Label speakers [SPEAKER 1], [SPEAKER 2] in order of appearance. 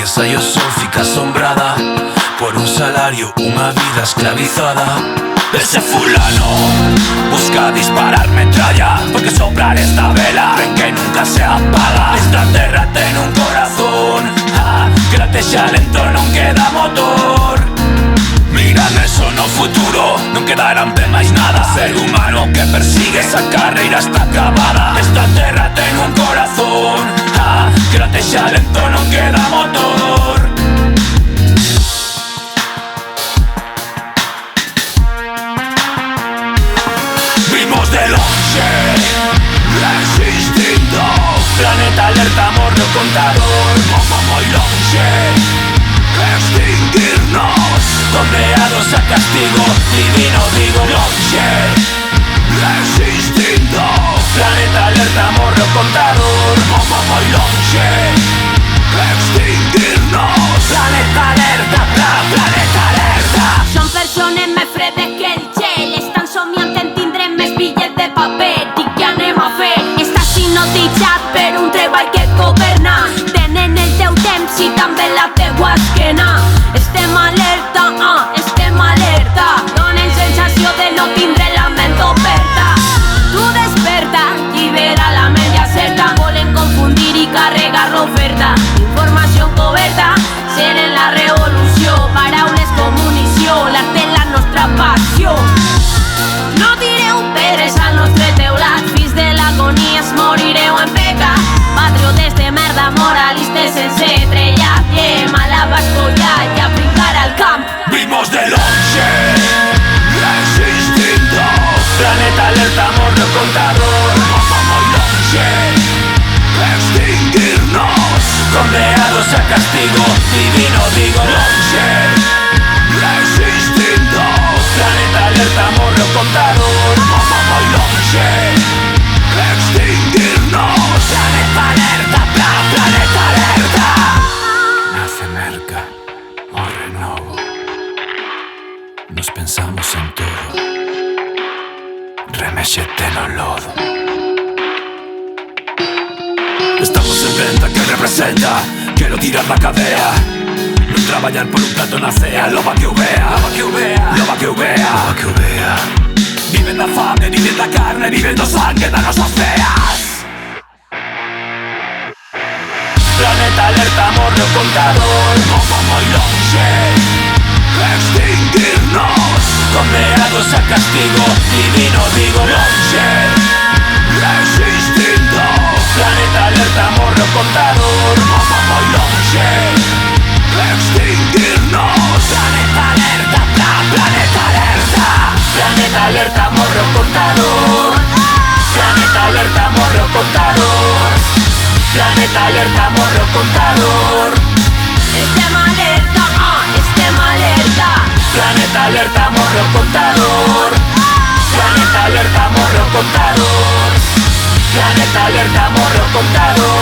[SPEAKER 1] Ensaios só fica asombrada por un salario, unha vida esclavizada. Ese fulano busca disparar metralla, porque soplar esta vela ven que nunca se apaga. Esta terra ten un corazón que latexa lento, non queda motor. Mira neso no futuro, non quedarán de máis nada. Ser humano que persigue esa carreira está acabada. Esta terra ten un corazón que latexa lento, non queda motor. Vimos de longe, resistindo. Planeta alerta, morre o contador. Moi longe, extinguirnos, condenados a castigo divino, digo longe, resistindo. Planeta alerta, morre o contador. Moi longe, extinguirnos. Planeta alerta, planeta alerta.
[SPEAKER 2] Són persones més fredes que el gel, estan somiant en tindre més bitllets de paper. I què anem a fer? Estàs hipnotitzat per un treball que et governa. Tenen el teu temps i també la teua esquena. Estem alerta, estem alerta. Donen sensació de no tindre la ment oberta. Tu desperta, llibera la ment i acerta. Volen confundir i carregar l'oferta. Informació coberta, ser en la revolució. Paraules com munició, l'art de la nostra passió. No direu pedres al nostre teulat, fills de l'agonia es morireu en pecat. Patriotes de merda, moralistes sense trellat, llem a la bascolla i a brincar al camp.
[SPEAKER 1] Vimos de longe, resistindo. Planeta alerta, morre o contador. Moi longe, extinguirnos, condenados a castigo divino, digo longe, resistindo. Planeta alerta, morre o contador. Moi longe, extinguirnos. Planeta alerta, planeta alerta. Nace merca, morre novo. Nos pensamos en todo, remexete no lodo. Estamos en venta, que representa? Quero tirar la cadea, non traballar por un plato na cea. Loba que o vea, loba que o vea, loba que o vea, loba que o vea. Viven da fame, viven da carne, viven do sangue das nosas veas. Planeta alerta, morre o contador. Moi longe, extinguirnos, condenados a castigo divino, digo longe, resistindo. Planeta alerta, morre o contador. Moi longe, extinguirnos. Planeta alerta, planeta alerta. Planeta alerta, morre o contador. Planeta alerta, morre o contador. Planeta alerta, morre o contador.
[SPEAKER 2] Estem alerta, estem alerta.
[SPEAKER 1] Planeta alerta, morre o contador. Planeta alerta, morre o contador. Planeta alerta, morre o contador.